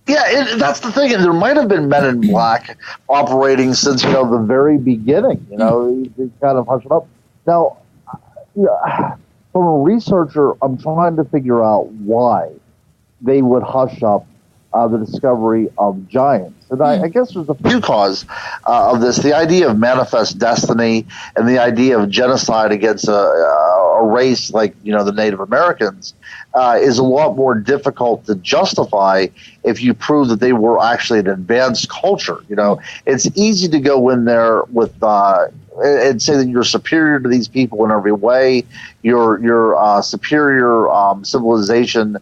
Yeah, that's the thing. And there might have been Men in Black operating since, the very beginning. They kind of hush it up. Now, from a researcher, I'm trying to figure out why they would hush up the discovery of giants. And I guess there's a few causes of this. The idea of manifest destiny and the idea of genocide against a a race like, the Native Americans is a lot more difficult to justify if you prove that they were actually an advanced culture. It's easy to go in there with and say that you're superior to these people in every way. You're superior civilization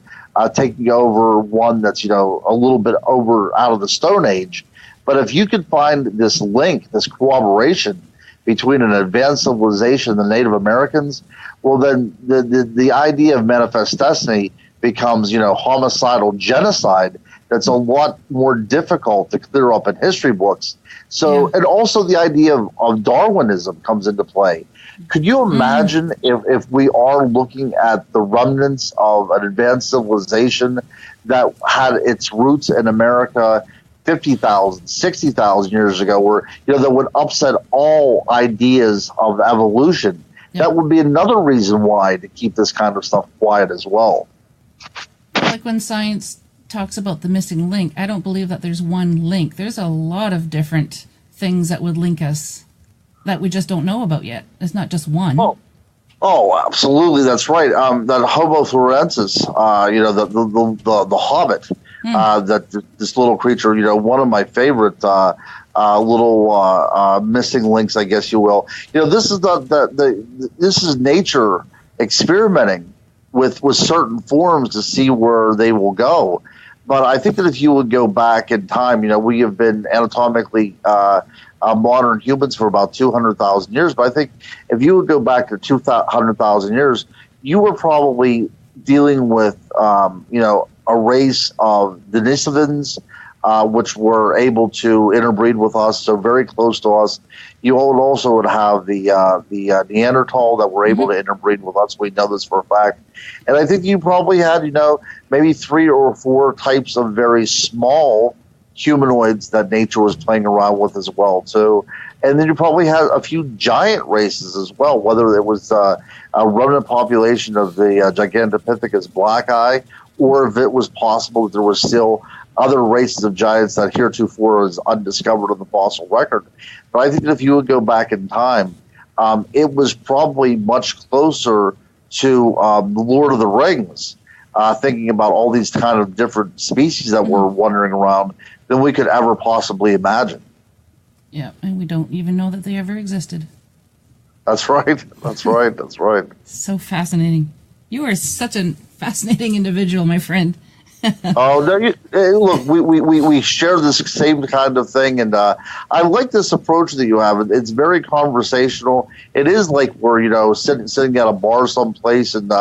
taking over one that's, a little bit out of the Stone Age. But if you could find this link, this corroboration between an advanced civilization and the Native Americans, well, then the idea of manifest destiny becomes, homicidal genocide. That's a lot more difficult to clear up in history books. So, and also the idea of Darwinism comes into play. Could you imagine if we are looking at the remnants of an advanced civilization that had its roots in America 50,000, 60,000 years ago, where, that would upset all ideas of evolution? Yep. That would be another reason why to keep this kind of stuff quiet as well. Like when science talks about the missing link, I don't believe that there's one link. There's a lot of different things that would link us that we just don't know about yet. It's not just one. Oh, absolutely. That's right. That Homo florensis, the Hobbit, that this little creature, one of my favorite little missing links, I guess you will. This is this is nature experimenting with certain forms to see where they will go. But I think that if you would go back in time, we have been anatomically modern humans for about 200,000 years. But I think if you would go back to 200,000 years, you were probably dealing with, a race of Denisovans, which were able to interbreed with us, so very close to us. You also would have the Neanderthal that were able to interbreed with us. We know this for a fact. And I think you probably had, maybe 3 or 4 types of very small humanoids that nature was playing around with as well, too. And then you probably had a few giant races as well, whether it was a remnant population of the Gigantopithecus black eye, or if it was possible that there was still other races of giants that heretofore is undiscovered on the fossil record. But I think that if you would go back in time, it was probably much closer to the Lord of the Rings, thinking about all these kind of different species that were wandering around than we could ever possibly imagine. Yeah, and we don't even know that they ever existed. That's right. That's right. That's right. So fascinating. You are such a fascinating individual, my friend. Oh, no, look, we share this same kind of thing, and I like this approach that you have. It's very conversational. It is like we're, sitting at a bar someplace and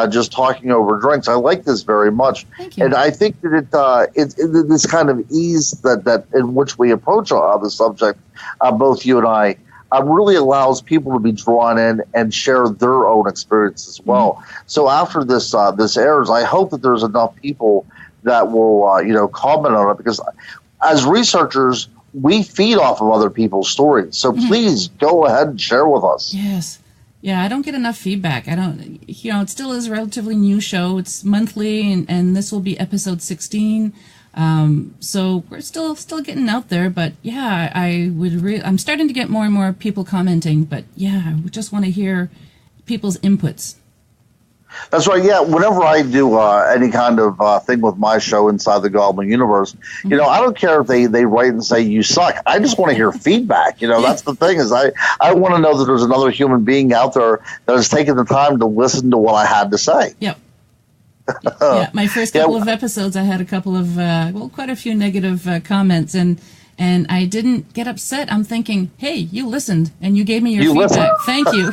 just talking over drinks. I like this very much. Thank you. And I think that it's this kind of ease that in which we approach the subject, both you and I, really allows people to be drawn in and share their own experience as well. So after this airs, I hope that there's enough people that will comment on it, because as researchers, we feed off of other people's stories. So please go ahead and share with us. Yes. Yeah, I don't get enough feedback. I don't, it still is a relatively new show. It's monthly, and this will be episode 16. So we're still getting out there, but yeah, I'm starting to get more and more people commenting, but yeah, we just want to hear people's inputs. That's right. Yeah. Whenever I do any kind of thing with my show inside the Goblin universe, I don't care if they write and say you suck. I just want to hear feedback. That's the thing, is I want to know that there's another human being out there that has taken the time to listen to what I had to say. Yep. Yeah, my first couple of episodes, I had a couple of, quite a few negative comments, and I didn't get upset. I'm thinking, hey, you listened, and you gave me your feedback. Thank you.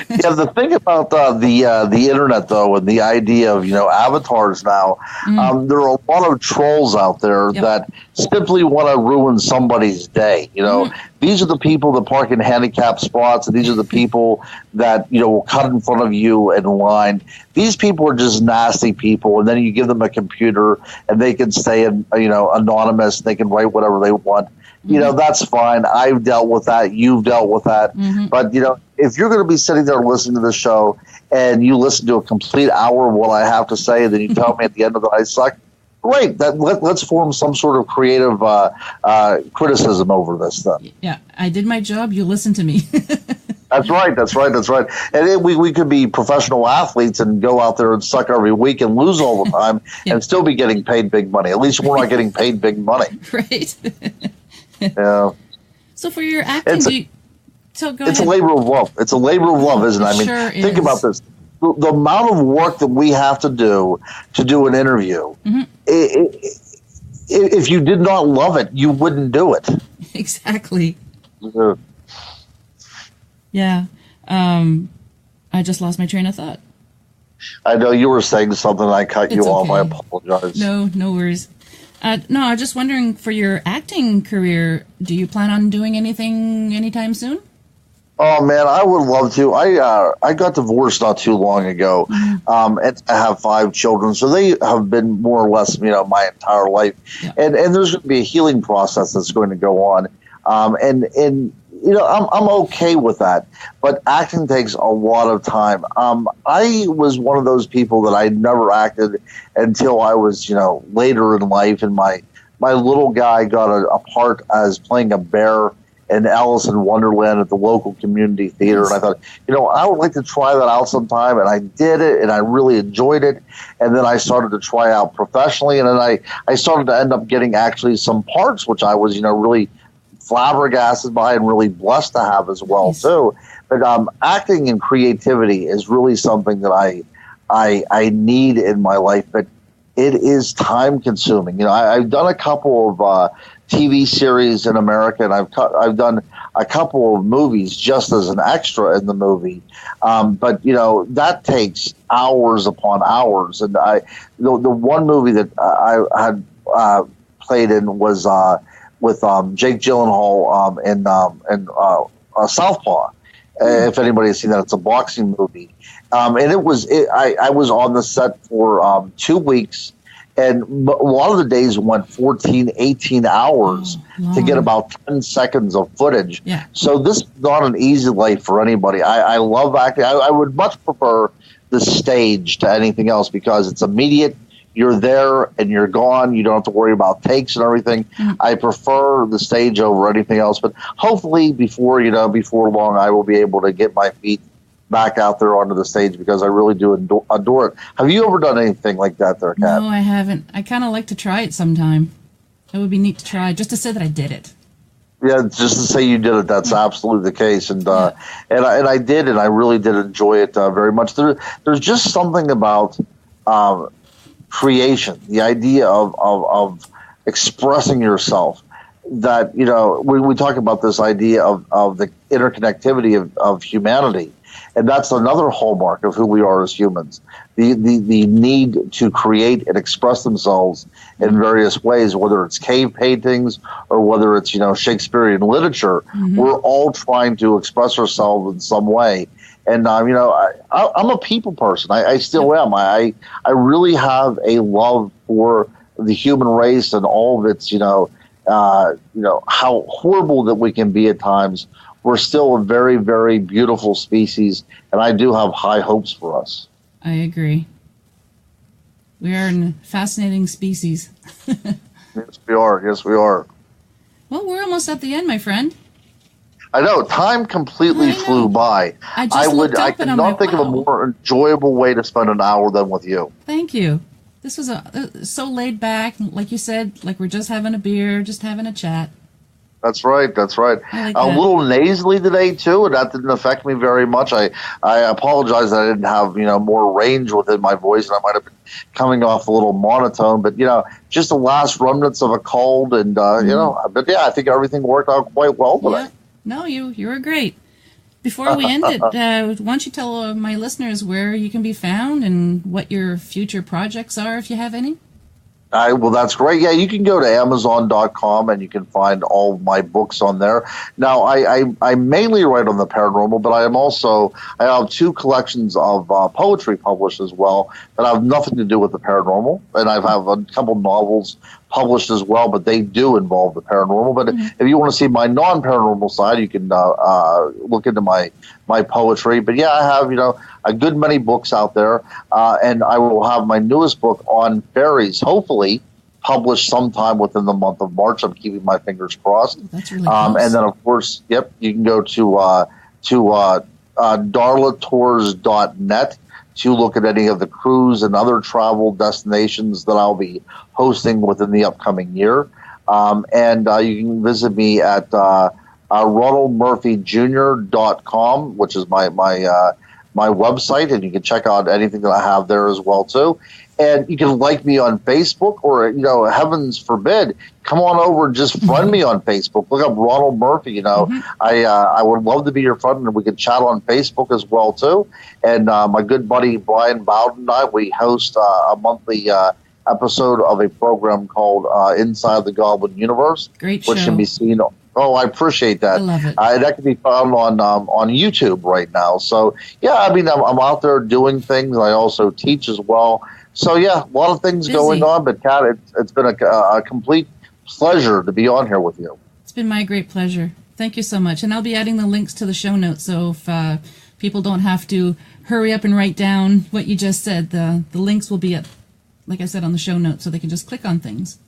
Yeah, the thing about the internet, though, and the idea of avatars now, there are a lot of trolls out there that simply want to ruin somebody's day. These are the people that park in handicapped spots, and these are the people that will cut in front of you in line. These people are just nasty people, and then you give them a computer, and they can stay anonymous. They can write whatever they want. That's fine. I've dealt with that. You've dealt with that. But, if you're going to be sitting there listening to the show and you listen to a complete hour of what I have to say, and then you tell me at the end of it I suck, great. Let's form some sort of creative criticism over this then. Yeah, I did my job. You listen to me. That's right. And we could be professional athletes and go out there and suck every week and lose all the time and still be getting paid big money. At least we're not getting paid big money. Right. Yeah. So for your acting, go ahead. It's a labor of love. It's a labor of love, isn't it? I mean, sure think is. about this. The amount of work that we have to do an interview, if you did not love it, you wouldn't do it. Exactly. Yeah. Yeah. I just lost my train of thought. I know you were saying something. I cut you off. I apologize. No worries. No, I was just wondering, for your acting career, do you plan on doing anything anytime soon? Oh man, I would love to. I got divorced not too long ago, and I have 5 children, so they have been more or less, my entire life. Yeah. And there's going to be a healing process that's going to go on, and I'm okay with that. But acting takes a lot of time. I was one of those people that I never acted until I was, later in life, and my little guy got a part as playing a bear in Alice in Wonderland at the local community theater. And I thought, I would like to try that out sometime. And I did it, and I really enjoyed it. And then I started to try out professionally. And then I started to end up getting actually some parts, which I was, really flabbergasted by and really blessed to have as well, too. But acting and creativity is really something that I need in my life. But it is time consuming. I've done a couple of TV series in America, and I've done a couple of movies just as an extra in the movie. But that takes hours upon hours. And the one movie that I had played in was with Jake Gyllenhaal in Southpaw. If anybody has seen that, it's a boxing movie. And I was on the set for 2 weeks. And a lot of the days went 14, 18 hours to get about 10 seconds of footage. Yeah. So this is not an easy life for anybody. I love acting. I would much prefer the stage to anything else because it's immediate. You're there and you're gone. You don't have to worry about takes and everything. I prefer the stage over anything else. But hopefully before long, I will be able to get my feet back out there onto the stage because I really do adore it. Have you ever done anything like that there, Kat? No, I haven't. I kind of like to try it sometime. It would be neat to try, just to say that I did it. Yeah, just to say you did it, that's absolutely the case. And I did, and I really did enjoy it very much. There's just something about creation, the idea of expressing yourself, that, we talk about this idea of the interconnectivity of humanity. And that's another hallmark of who we are as humans, the need to create and express themselves in various ways, whether it's cave paintings or whether it's, Shakespearean literature. We're all trying to express ourselves in some way. And, I'm a people person. I still am. I really have a love for the human race and all of its, how horrible that we can be at times. We're still a very, very beautiful species, and I do have high hopes for us. I agree. We are a fascinating species. Yes, we are. Yes, we are. Well, we're almost at the end, my friend. I know. Time completely flew by. I could not think of a more enjoyable way to spend an hour than with you. Thank you. This was so laid back, like you said, like we're just having a beer, just having a chat. That's right. That's right. Like a little nasally today too, and that didn't affect me very much. I apologize that I didn't have more range within my voice, and I might have been coming off a little monotone. But just the last remnants of a cold, and but yeah, I think everything worked out quite well today. Yeah. No, you were great. Before we end it, why don't you tell my listeners where you can be found and what your future projects are, if you have any? Well, that's great. Yeah, you can go to Amazon.com and you can find all of my books on there. Now, I mainly write on the paranormal, but I have 2 collections of poetry published as well that have nothing to do with the paranormal. And I have a couple novels published as well, but they do involve the paranormal. But if you want to see my non-paranormal side, you can look into my poetry. But yeah, I have, a good many books out there. And I will have my newest book on fairies, hopefully published sometime within the month of March. I'm keeping my fingers crossed. That's really close. And then, of course, you can go to to darlatours.net to look at any of the cruise and other travel destinations that I'll be hosting within the upcoming year. And you can visit me at ronaldmurphyjr.com, which is my website, and you can check out anything that I have there as well too. And you can like me on Facebook, or heavens forbid, come on over and just friend me on Facebook. Look up Ronald Murphy. I would love to be your friend, and we can chat on Facebook as well too. And my good buddy Brian Bowden and I, we host a monthly episode of a program called Inside the Goblin Universe, Great show. Which can be seen. Oh, I appreciate that. I love it. That can be found on YouTube right now. So yeah, I mean, I'm out there doing things. I also teach as well. So yeah, a lot of things going on. But Kat, it's been a complete pleasure to be on here with you. It's been my great pleasure. Thank you so much. And I'll be adding the links to the show notes, so if people don't have to hurry up and write down what you just said, the links will be up, like I said, on the show notes, so they can just click on things.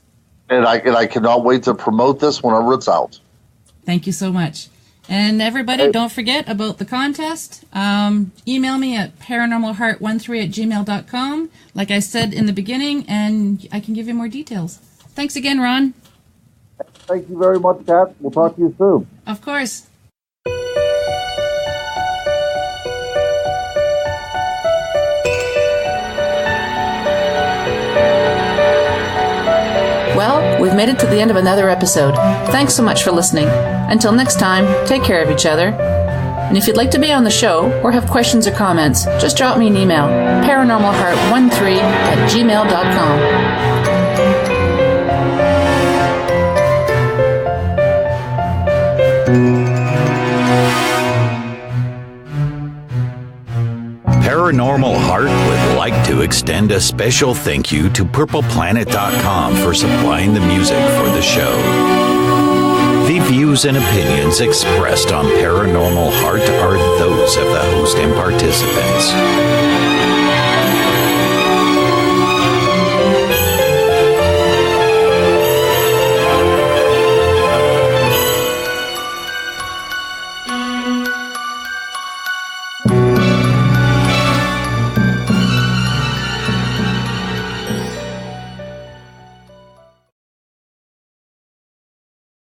And I cannot wait to promote this whenever it's out. Thank you so much. And everybody, don't forget about the contest. Email me at paranormalheart13@gmail.com, like I said in the beginning, and I can give you more details. Thanks again, Ron. Thank you very much, Kat. We'll talk to you soon. Of course. Well, we've made it to the end of another episode. Thanks so much for listening. Until next time, take care of each other. And if you'd like to be on the show or have questions or comments, just drop me an email, paranormalheart13@gmail.com. Paranormal Heart would like to extend a special thank you to PurplePlanet.com for supplying the music for the show. The views and opinions expressed on Paranormal Heart are those of the host and participants.